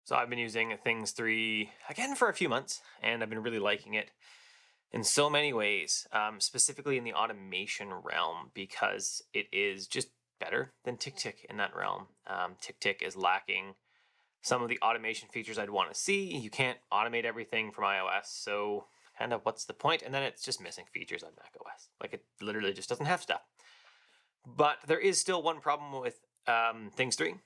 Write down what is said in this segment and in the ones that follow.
So I've been using Things 3 again for a few months, and I've been really liking it in so many ways, specifically in the automation realm, because it is just better than TickTick in that realm. TickTick is lacking some of the automation features I'd want to see. You can't automate everything from iOS, so kind of what's the point? And then it's just missing features on macOS. Like it literally just doesn't have stuff. But there is still one problem with Things 3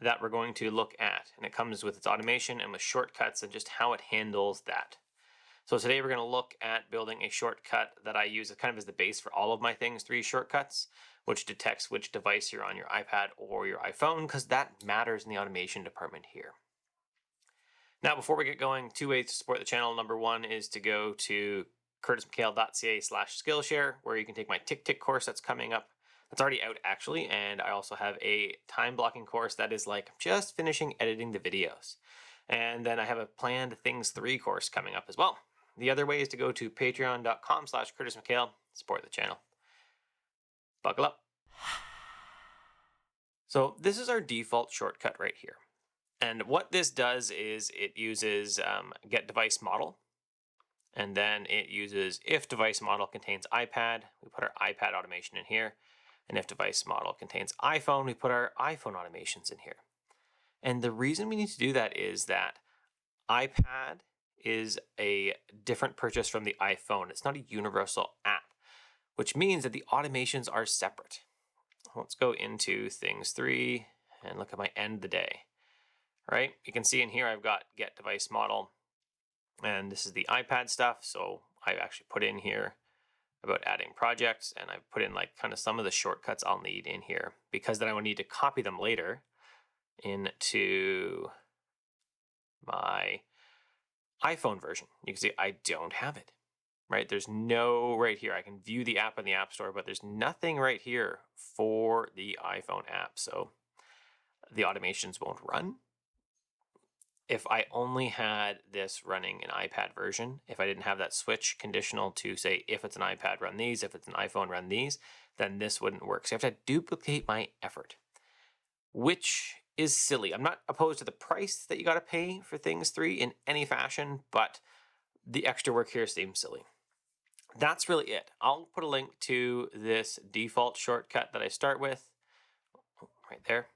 that we're going to look at, and it comes with its automation and with shortcuts and just how it handles that. So today we're going to look at building a shortcut that I use kind of as the base for all of my Things 3 shortcuts, which detects which device you're on, your iPad or your iPhone, because that matters in the automation department here. Now, before we get going, two ways to support the channel. Number one is to go to curtismchale.ca/skillshare, where you can take my TickTick course that's coming up. That's already out, actually, and I also have a time blocking course that is like just finishing editing the videos. And then I have a planned Things 3 course coming up as well. The other way is to go to patreon.com/curtismchale, support the channel. Buckle up. So this is our default shortcut right here. And what this does is it uses get device model, and then it uses if device model contains iPad, we put our iPad automation in here. And if device model contains iPhone, we put our iPhone automations in here. And the reason we need to do that is that iPad is a different purchase from the iPhone. It's not a universal app, which means that the automations are separate. Let's go into Things 3 and look at my end of the day. Right? You can see in here I've got get device model, and this is the iPad stuff. So I've actually put in here about adding projects, and I've put in like kind of some of the shortcuts I'll need in here, because then I will need to copy them later into my iPhone version. You can see I don't have it, right? There's no right here. I can view the app in the App Store, but there's nothing right here for the iPhone app. So the automations won't run. If I only had this running an iPad version, if I didn't have that switch conditional to say, if it's an iPad, run these, if it's an iPhone, run these, then this wouldn't work. So I have to duplicate my effort, which is silly. I'm not opposed to the price that you got to pay for Things 3 in any fashion, but the extra work here seems silly. That's really it. I'll put a link to this default shortcut that I start with right there.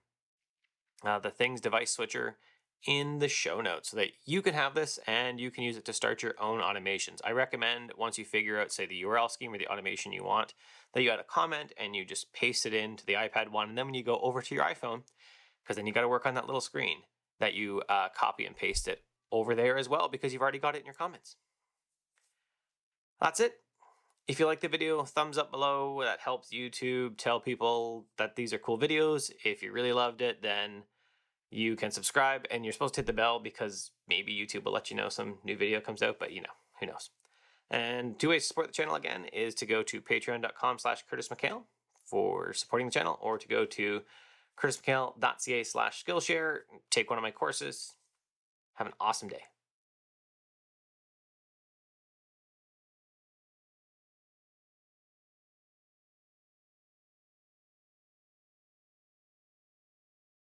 The Things device switcher in the show notes so that you can have this and you can use it to start your own automations. I recommend once you figure out, say, the URL scheme or the automation you want, that you add a comment and you just paste it into the iPad one. And then when you go over to your iPhone, because then you got to work on that little screen, that you copy and paste it over there as well, because you've already got it in your comments. That's it. If you like the video, thumbs up below. That helps YouTube tell people that these are cool videos. If you really loved it, then you can subscribe, and you're supposed to hit the bell because maybe YouTube will let you know some new video comes out, but who knows. And two ways to support the channel again is to go to patreon.com/curtismchale for supporting the channel, or to go to curtismchale.ca/skillshare, take one of my courses. Have an awesome day.